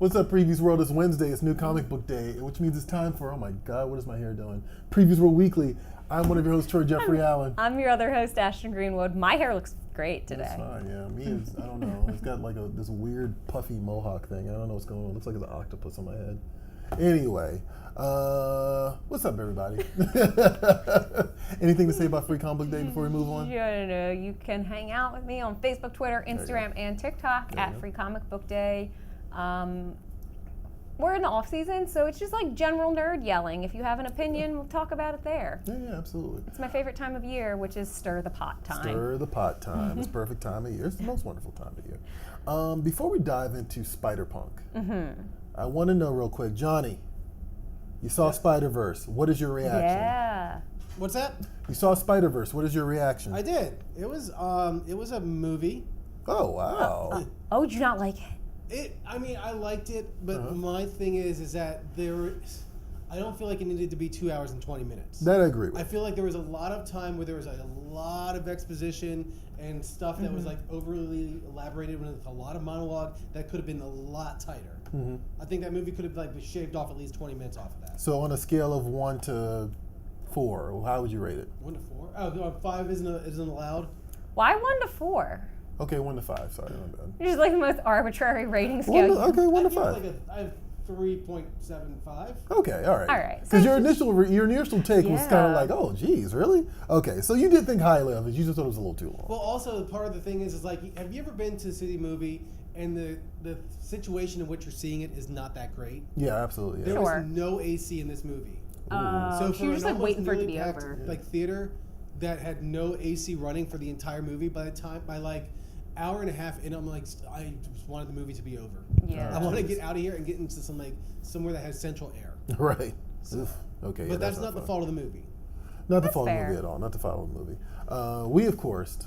What's up, Previews World? It's Wednesday. It's New Comic Book Day, which means it's time for, oh my God, what is my hair doing? Previews World Weekly. I'm one of your hosts, Troy Jeffrey Allen. I'm your other host, Ashton Greenwood. My hair looks great today. It's fine, yeah. Me is, I don't know. It's got like this weird puffy mohawk thing. I don't know what's going on. It looks like it's an octopus on my head. Anyway, what's up, everybody? Anything to say about Free Comic Book Day before we move on? No. You can hang out with me on Facebook, Twitter, Instagram, and TikTok at Free Comic Book Day. We're in the off season, so it's just like general nerd yelling. If you have an opinion, we'll talk about it there. Yeah, absolutely. It's my favorite time of year, which is stir the pot time. Stir the pot time. It's perfect time of year. It's the most wonderful time of year. Before we dive into Spider-Punk, I want to know real quick, Johnny, you saw Spider-Verse. What is your reaction? Yeah. What's that? You saw Spider-Verse. What is your reaction? I did. It was a movie. Oh, wow. Oh, did you not like it? I liked it, but my thing is that I don't feel like it needed to be 2 hours and 20 minutes. That I agree with. I feel like there was a lot of time where there was a lot of exposition and stuff that was like overly elaborated with a lot of monologue that could have been a lot tighter. I think that movie could have shaved off at least 20 minutes off of that. So on a scale of 1 to 4, how would you rate it? 1 to 4? Oh, 5 isn't allowed? Why 1 to 4? Okay, 1 to 5. Sorry, my bad. You're just like the most arbitrary rating scale. 1 to 5. I have 3.75. Okay, all right. All right. Because your initial take was kind of like, oh, geez, really? Okay, so you did think highly of it. You just thought it was a little too long. Well, also part of the thing is like, have you ever been to a city movie and the situation in which you're seeing it is not that great? Yeah, absolutely. Yeah. There was no AC in this movie. So for you're just an like waiting for it to newly be packed, over. like theater that had no AC running for the entire movie, by like hour and a half in, I'm like, I just wanted the movie to be over. Yeah. I want to get out of here and get into somewhere that has central air. Right. So, okay. But that's not the fault of the movie. Not the fault of the movie at all. Not the fault of the movie. We of course,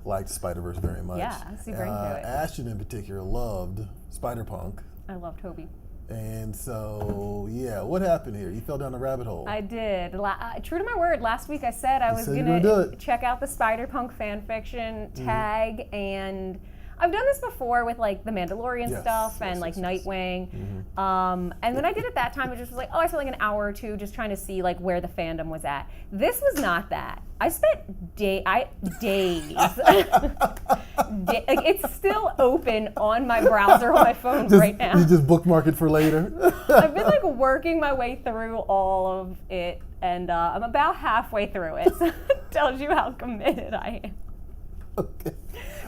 liked Spider-Verse very much. Yeah, super into it. Ashton in particular loved Spider-Punk. I love Toby. And so, yeah, what happened here? You fell down a rabbit hole. I did. True to my word, last week I said I was going to check out the Spider-Punk fan fiction tag, and I've done this before with like the Mandalorian stuff and Nightwing. And when I did it that time, it just was like, I spent like an hour or two just trying to see like where the fandom was at. This was not that. I spent days. It's still open on my browser on my phone right now. You just bookmark it for later? I've been like working my way through all of it, and I'm about halfway through it. So it tells you how committed I am. Okay.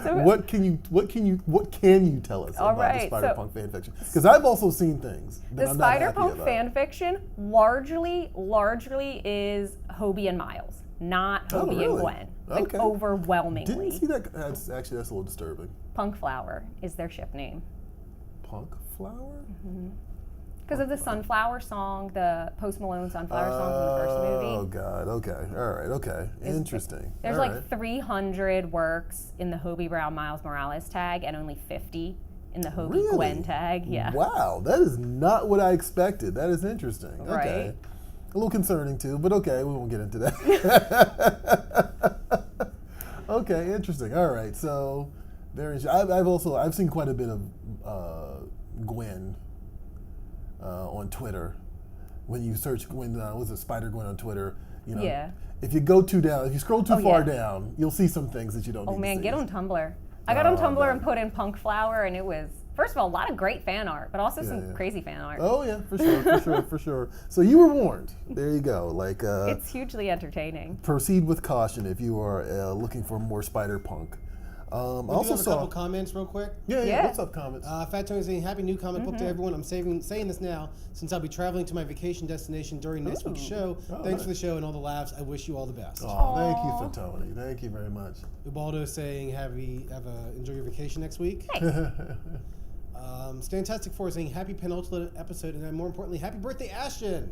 So, what can you tell us about the Spider-Punk fan fiction? Because I've also seen things that I'm not happy about. The Spider-Punk fan fiction largely is Hobie and Miles, not Hobie and Gwen. Like overwhelmingly. Didn't see that. That's a little disturbing. Punk Flower is their ship name. Punk Flower? Because of the Sunflower song, the Post Malone Sunflower song from the first movie. Oh, God. Okay. All right. Okay. Interesting. There's 300 works in the Hobie Brown Miles Morales tag and only 50 in the Hobie Gwen tag. Yeah. Wow. That is not what I expected. That is interesting. Right. Okay. A little concerning, too, but okay. We won't get into that. Okay. Interesting. All right. So, I've seen quite a bit of Gwen on Twitter. When you search was it Spider-Gwen on Twitter, if you if you scroll too far down, you'll see some things that you don't need to see. Oh man, get on Tumblr. I got on Tumblr and put in Punk Flower, and it was, first of all, a lot of great fan art, but also some crazy fan art. Oh yeah, for sure. So you were warned. There you go. It's hugely entertaining. Proceed with caution if you are looking for more Spider-Punk. We also saw a couple comments real quick. Yeah. What's up, comments? Fat Tony saying, happy new comic book to everyone. I'm saying this now since I'll be traveling to my vacation destination during next week's show. Thanks for the show and all the laughs. I wish you all the best. Oh, thank you, Fat Tony. Thank you very much. Ubaldo saying, enjoy your vacation next week. Stantastic 4 saying, happy penultimate episode, and more importantly, happy birthday, Ashton.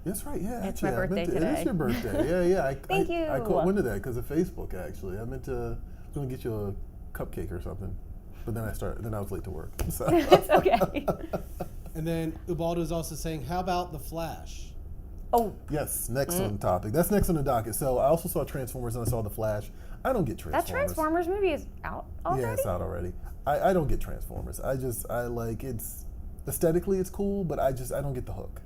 That's right, yeah. It's my birthday today. It is your birthday. Yeah. Thank you. I caught wind of that because of Facebook, actually. I meant to go and get you a cupcake or something, but then I was late to work. So. It's okay. And then Ubaldo is also saying, how about The Flash? Oh. Yes, next on the topic. That's next on the docket. So I also saw Transformers and I saw The Flash. I don't get Transformers. That Transformers movie is out already? Yeah, it's out already. I don't get Transformers. I like it's aesthetically it's cool, but I don't get the hook.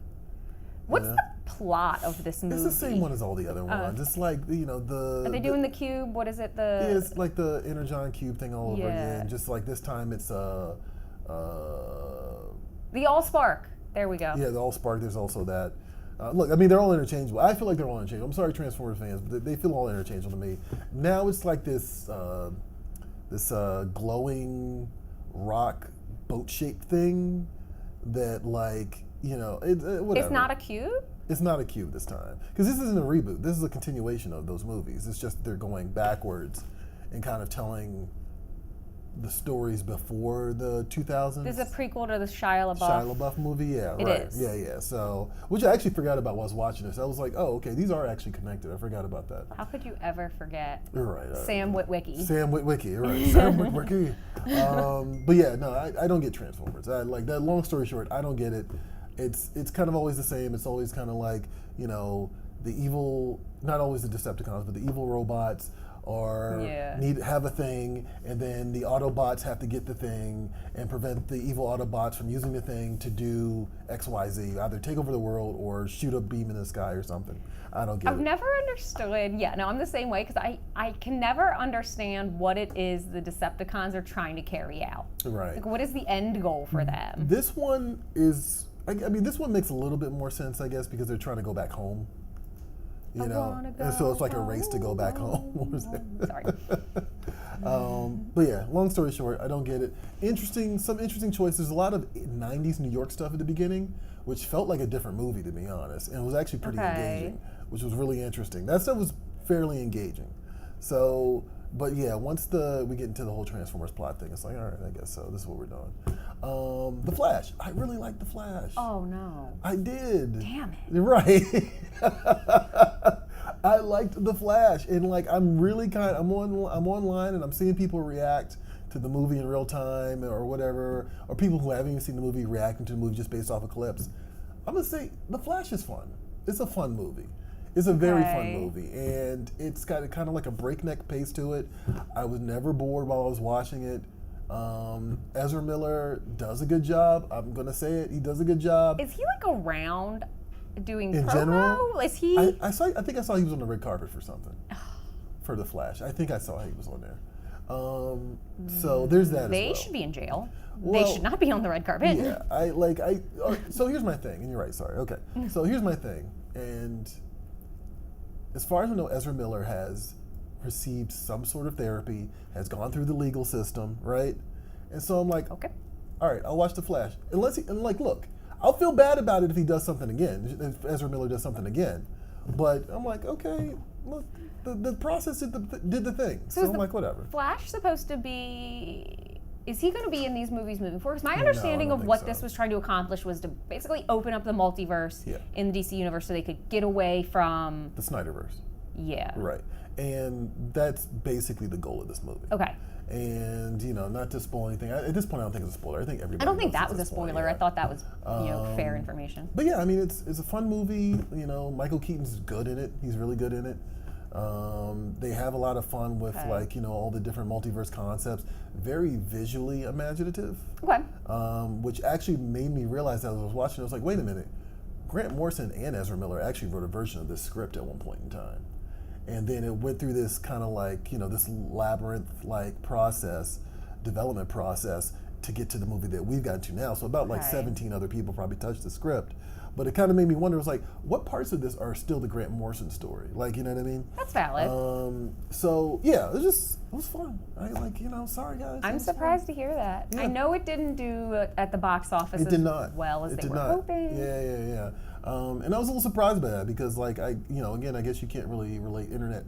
What's the plot of this movie? It's the same one as all the other ones. It's like the. Are they doing the cube? What is it? Yeah, it's like the Energon cube thing all over again. Just like this time, it's the Allspark. There we go. Yeah, the Allspark. There's also that. Look, I mean, they're all interchangeable. I feel like they're all interchangeable. I'm sorry, Transformers fans, but they feel all interchangeable to me. Now it's like this glowing rock boat-shaped thing that, like, whatever. It's not a cube? It's not a cube this time. Because this isn't a reboot. This is a continuation of those movies. It's just they're going backwards and kind of telling the stories before the 2000s. This is a prequel to the Shia LaBeouf. Shia LaBeouf movie, yeah, it right. Is. Yeah. So, which I actually forgot about while I was watching this. I was like, oh, okay, these are actually connected. I forgot about that. How could you ever forget? You're right. Sam Witwicky. Sam Witwicky, you're right. Sam Witwicky. But yeah, no, I don't get Transformers. I like that. Long story short, I don't get it. It's kind of always the same. It's always kind of like, the evil, not always the Decepticons, but the evil robots have a thing, and then the Autobots have to get the thing and prevent the evil Autobots from using the thing to do XYZ, either take over the world or shoot a beam in the sky or something. I don't get it. I've never understood. Yeah, no, I'm the same way because I can never understand what it is the Decepticons are trying to carry out. Right. Like, what is the end goal for them? This one is, I mean, this one makes a little bit more sense, I guess, because they're trying to go back home. And so it's like a race to go back home. Sorry. But yeah, long story short, I don't get it. Some interesting choices. There's a lot of 90s New York stuff at the beginning, which felt like a different movie, to be honest. And it was actually pretty engaging, which was really interesting. That stuff was fairly engaging. So, but yeah, once we get into the whole Transformers plot thing, it's like, all right, I guess so. This is what we're doing. The Flash. I really liked The Flash. Oh, no. I did. Damn it. Right. I liked The Flash, and like I'm online and I'm seeing people react to the movie in real time or whatever, or people who haven't even seen the movie reacting to the movie just based off of clips. I'm gonna say The Flash is fun. It's a fun movie. It's a very fun movie, and it's got kind of like a breakneck pace to it. I was never bored while I was watching it. Ezra Miller does a good job. I'm gonna say it. He does a good job. Is he like around doing in promo? General? Is he? I think I saw he was on the red carpet for something. For The Flash, I think I saw he was on there. So there's that. They as well. should be in jail. Well, they should not be on the red carpet. Yeah, so here's my thing, and you're right. Sorry. Okay. So here's my thing, and as far as I know, Ezra Miller has received some sort of therapy, has gone through the legal system, right? And so I'm like, okay, all right, I'll watch The Flash. Look, I'll feel bad about it if he does something again, if Ezra Miller does something again. But I'm like, okay, look, the process did the thing. So I'm like, whatever. Flash supposed to be... Is he going to be in these movies moving forward? Because my understanding of what this was trying to accomplish was to basically open up the multiverse in the DC universe so they could get away from... the Snyderverse. Yeah. Right. And that's basically the goal of this movie. Okay. And, not to spoil anything. At this point, I don't think it's a spoiler. I think everybody I don't think that was knows a spoiler. Yeah. I thought that was, fair information. But yeah, I mean, it's a fun movie. Michael Keaton's good in it. He's really good in it. They have a lot of fun with all the different multiverse concepts. Very visually imaginative. Okay. Which actually made me realize as I was watching, I was like, wait a minute. Grant Morrison and Ezra Miller actually wrote a version of this script at one point in time. And then it went through this kind of this labyrinth-like development process to get to the movie that we've gotten to now. So about 17 other people probably touched the script. But it kind of made me wonder, it was like, what parts of this are still the Grant Morrison story? Like, you know what I mean? That's valid. So, yeah, it was fun. Sorry, guys. I'm surprised to hear that. Yeah. I know it didn't do at the box office as well as they were hoping. Yeah. And I was a little surprised by that because, again, I guess you can't really relate internet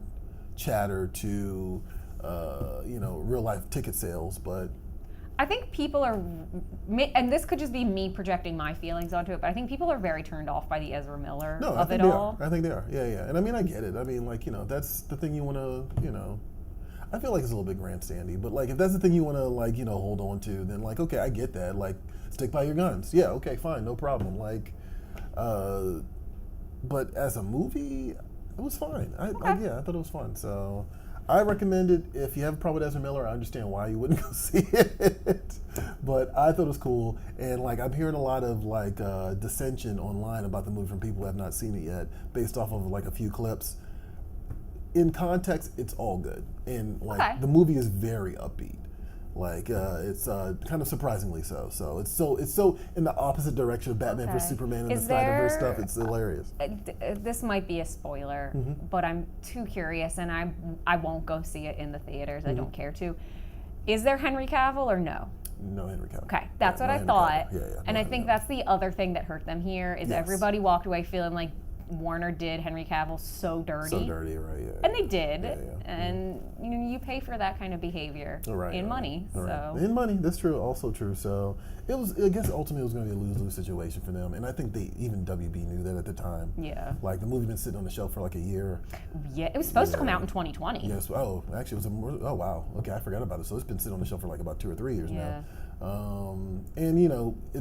chatter to, real life ticket sales, but... I think people are, and this could just be me projecting my feelings onto it, but I think people are very turned off by the Ezra Miller of it all. I think they are. Yeah. And I mean, I get it. I mean, that's the thing you want to, I feel like it's a little bit grandstandy, but if that's the thing you want to hold on to, then okay, I get that. Stick by your guns. Yeah, okay, fine, no problem. But as a movie, it was fine. I thought it was fun. So I recommend it. If you have a problem with Ezra Miller, I understand why you wouldn't go see it. But I thought it was cool, and like I'm hearing a lot of like dissension online about the movie from people who have not seen it yet, based off of like a few clips. In context, it's all good, and like the movie is very upbeat. Like it's kind of surprisingly so. So it's so in the opposite direction of Batman vs Superman and the Snyderverse stuff. It's hilarious. This might be a spoiler, but I'm too curious, and I won't go see it in the theaters. I don't care to. Is there Henry Cavill or no? No Henry Cavill. Okay, that's what I thought. And I think that's the other thing that hurt them here is everybody walked away feeling like Warner did Henry Cavill so dirty. So dirty, right? Yeah. And they did, and you pay for that kind of behavior in money. So in money, that's true. Also true. So it was. I guess ultimately it was going to be a lose-lose situation for them, and I think even WB knew that at the time. Yeah. Like the movie been sitting on the shelf for like a year. Yeah, it was supposed to come out in 2020. Yes. Oh, actually, it was. Oh wow. Okay, I forgot about it. So it's been sitting on the shelf for like about 2 or 3 years now. And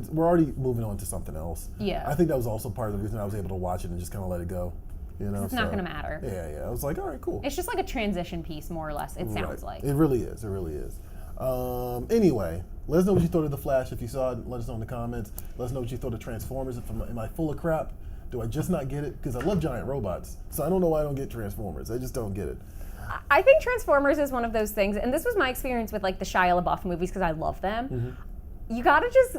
we're already moving on to something else. Yeah. I think that was also part of the reason I was able to watch it and just kind of let it go. It's not going to matter. Yeah. I was like, all right, cool. It's just like a transition piece, more or less. It sounds like. It really is. Anyway, let us know what you thought of The Flash. If you saw it, let us know in the comments. Let us know what you thought of Transformers. Am I full of crap? Do I just not get it? Because I love giant robots. So I don't know why I don't get Transformers. I just don't get it. I think Transformers is one of those things, and this was my experience with like the Shia LaBeouf movies because I love them. You gotta just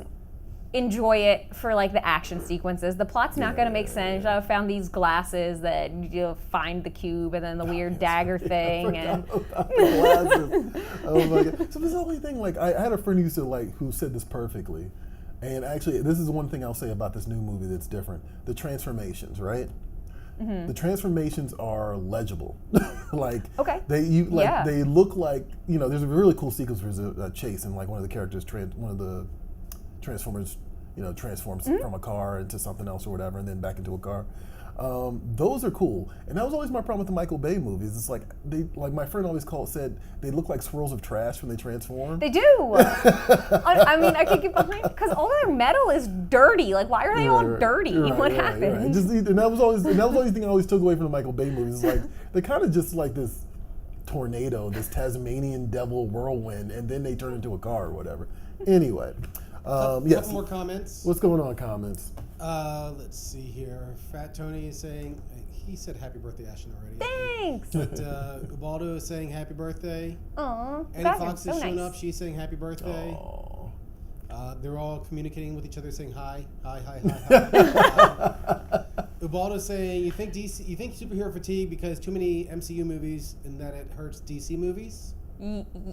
enjoy it for like the action sequences. The plot's not gonna make sense. I found these glasses that find the cube and then the weird dagger thing and the glasses. Oh my god! So this is the only thing. Like I had a friend who said this perfectly, and actually this is one thing I'll say about this new movie that's different. The transformations, right? The transformations are legible. They look like, there's a really cool sequence where a chase and like one of the characters, one of the Transformers, transforms from a car into something else or whatever and then back into a car. Those are cool. And that was always my problem with the Michael Bay movies. It's like, my friend always said they look like swirls of trash when they transform. They do. I mean, I can get behind, because all their metal is dirty. Like, why are they all dirty? What happened? And that was always the thing I always took away from the Michael Bay movies. It's like, they're kind of just like this tornado, this Tasmanian devil whirlwind, and then they turn into a car or whatever. Anyway. Couple more comments. What's going on, comments? Let's see here. Fat Tony is saying, he said happy birthday, Ashton, already. Thanks. But Ubaldo is saying happy birthday. Aww. Annie Fox is showing up. She's saying happy birthday. They're all communicating with each other, saying hi. Ubaldo's saying, you think superhero fatigue because too many MCU movies and that it hurts DC movies?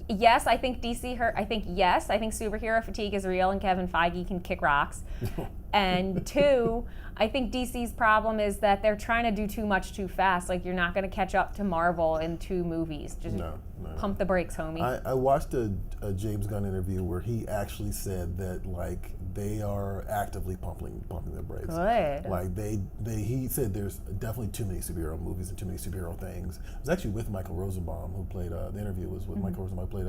Yes, I think DC hurt. I think superhero fatigue is real and Kevin Feige can kick rocks. And 2, I think DC's problem is that they're trying to do too much too fast. Like, you're not going to catch up to Marvel in 2 movies. Just pump the brakes, homie. I watched a James Gunn interview where he actually said that like they are actively pumping the brakes. Good. Like he said there's definitely too many superhero movies and too many superhero things. It was actually with Michael Rosenbaum who played the interview was with Michael Rosenbaum who played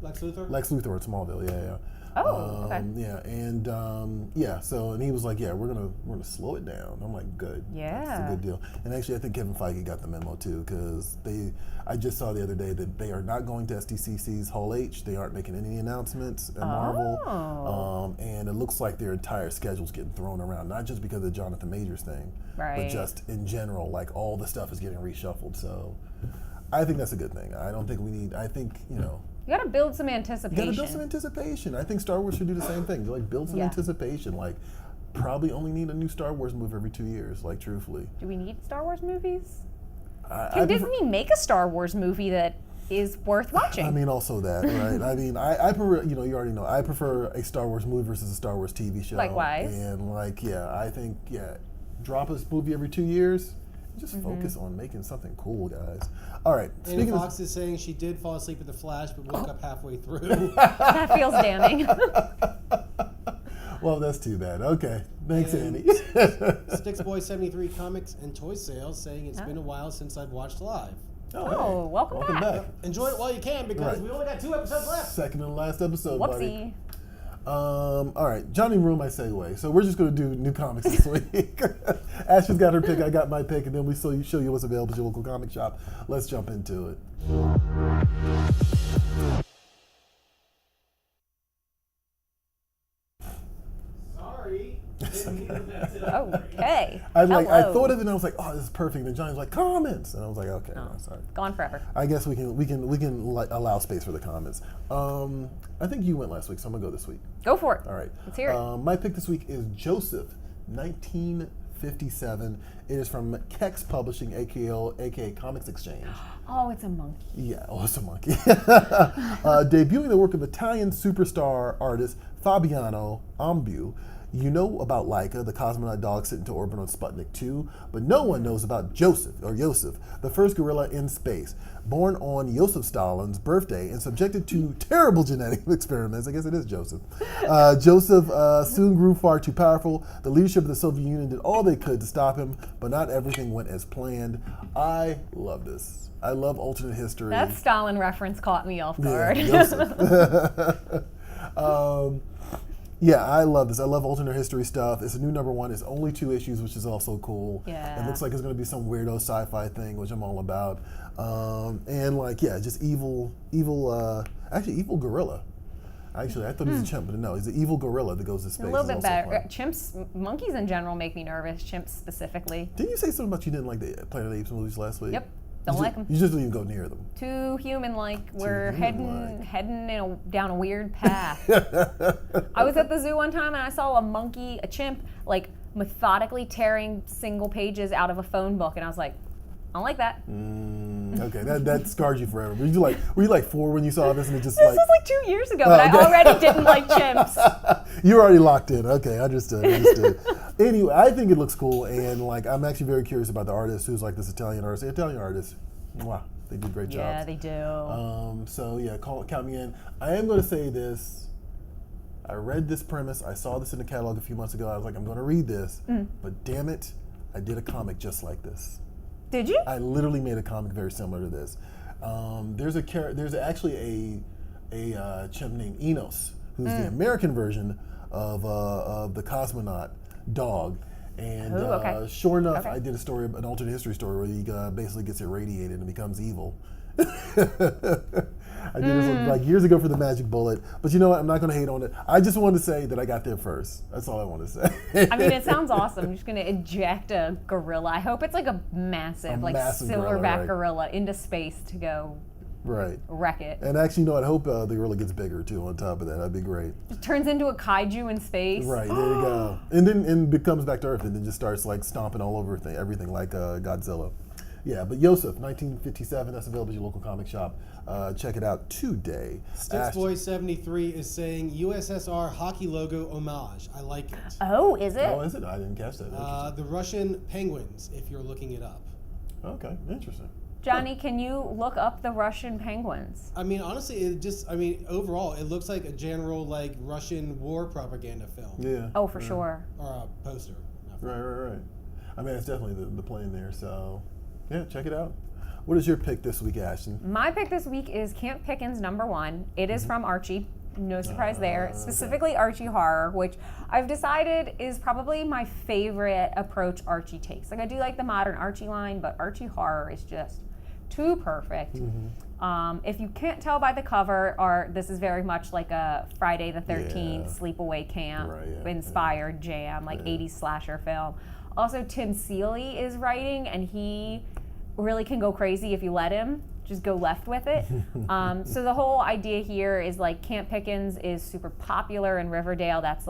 Lex Luthor? Lex Luthor at Smallville, yeah. Oh, okay. Yeah, and and he was like, yeah, we're gonna slow it down. I'm like, good. Yeah. It's a good deal. And actually, I think Kevin Feige got the memo too, because I just saw the other day that they are not going to SDCC's Hall H. They aren't making any announcements at Marvel. And it looks like their entire schedule's getting thrown around, not just because of the Jonathan Majors thing, but just in general, like all the stuff is getting reshuffled. So I think that's a good thing. I don't think we need, you gotta build some anticipation. I think Star Wars should do the same thing. Like build some anticipation. Like probably only need a new Star Wars movie every 2 years. Like truthfully. Do we need Star Wars movies? Can Disney make a Star Wars movie that is worth watching? I mean, also that, right? I mean, I prefer. You already know. I prefer a Star Wars movie versus a Star Wars TV show. Likewise. And I think drop a movie every 2 years. Just focus on making something cool, guys. All right. Annie Fox is saying she did fall asleep at The Flash, but woke up halfway through. That feels damning. Well, that's too bad. Okay. Thanks, Annie. Sticksboy73 Comics and Toy Sales saying it's been a while since I've watched live. Oh, welcome back. Enjoy it while you can because we only got 2 episodes left. Second and last episode, Whoopsie. All right, Johnny ruined my segue, so we're just going to do new comics this week. Ashton's got her pick, I got my pick, and then we show you what's available at your local comic shop. Let's jump into it. Sorry. Okay. I thought of it and I was like, oh, this is perfect. And Johnny was like, comments, and I was like, okay, sorry. Gone forever. I guess we can allow space for the comments. I think you went last week, so I'm gonna go this week. Go for it. All right. Let's hear it. My pick this week is Joseph, 1957. It is from Kex Publishing, aka Comics Exchange. Oh, it's a monkey. Yeah, it's a monkey. Debuting the work of Italian superstar artist Fabiano Ambu. You know about Laika, the cosmonaut dog sent into orbit on Sputnik 2, but no one knows about Joseph, the first gorilla in space. Born on Joseph Stalin's birthday and subjected to terrible genetic experiments, I guess it is Joseph. Joseph soon grew far too powerful. The leadership of the Soviet Union did all they could to stop him, but not everything went as planned. I love this. I love alternate history. That Stalin reference caught me off guard. Yeah, Joseph. Yeah, I love this. I love alternate history stuff. It's a new '1. It's only 2 issues, which is also cool. Yeah. It looks like it's going to be some weirdo sci-fi thing, which I'm all about. And just evil gorilla. Actually, I thought he was a chimp, but no, he's an evil gorilla that goes to space. A little bit better. Chimps, monkeys in general make me nervous. Chimps specifically. Didn't you say something about you didn't like the Planet of the Apes movies last week? Yep. Don't like them. You just don't even go near them. Too human-like. We're heading down a weird path. I was at the zoo one time and I saw a chimp, like methodically tearing single pages out of a phone book, and I was like, I don't like that. Okay, that scarred you forever. Were you like 4 when you saw this, and it just This was like 2 years ago, but I already didn't like chimps. You were already locked in. Okay, understood. Anyway, I think it looks cool, and I'm actually very curious about the artist who's like this Italian artist. The Italian artist, wow, they do great jobs. Yeah, they do. So yeah, count me in. I am going to say this. I read this premise. I saw this in the catalog a few months ago. I was like, I'm going to read this, but damn it, I did a comic just like this. Did you? I literally made a comic very similar to this. There's actually a chimp named Enos, who's the American version of the cosmonaut dog. And sure enough, I did an alternate history story where he basically gets irradiated and becomes evil. I did this like years ago for the Magic Bullet, but you know what? I'm not going to hate on it. I just wanted to say that I got there first. That's all I want to say. I mean, it sounds awesome. I'm just going to eject a gorilla. I hope it's like a massive silverback gorilla into space to go wreck it. And actually, I hope the gorilla gets bigger too. On top of that, that'd be great. It turns into a kaiju in space. Right, there you go. And then comes back to Earth and then just starts like stomping all over everything like Godzilla. Yeah, but Joseph, 1957, that's available at your local comic shop. Check it out today. Sticksboy73 is saying USSR hockey logo homage. I like it. Oh, is it? Oh, is it? I didn't catch that. The Russian Penguins, if you're looking it up. Okay, interesting. Johnny, can you look up the Russian Penguins? I mean, honestly, overall, it looks like a general, Russian war propaganda film. Yeah. Oh, for sure. Or a poster. Right. I mean, it's definitely the plane there, so yeah, check it out. What is your pick this week, Ashton? My pick this week is Camp Pickens #1. It is from Archie. No surprise there. Specifically Archie Horror, which I've decided is probably my favorite approach Archie takes. I do like the modern Archie line, but Archie Horror is just too perfect. If you can't tell by the cover, this is very much like a Friday the 13th sleepaway camp inspired jam, 80s slasher film. Also, Tim Seeley is writing, and he really can go crazy if you let him. Just go left with it. So the whole idea here is Camp Pickens is super popular in Riverdale. That's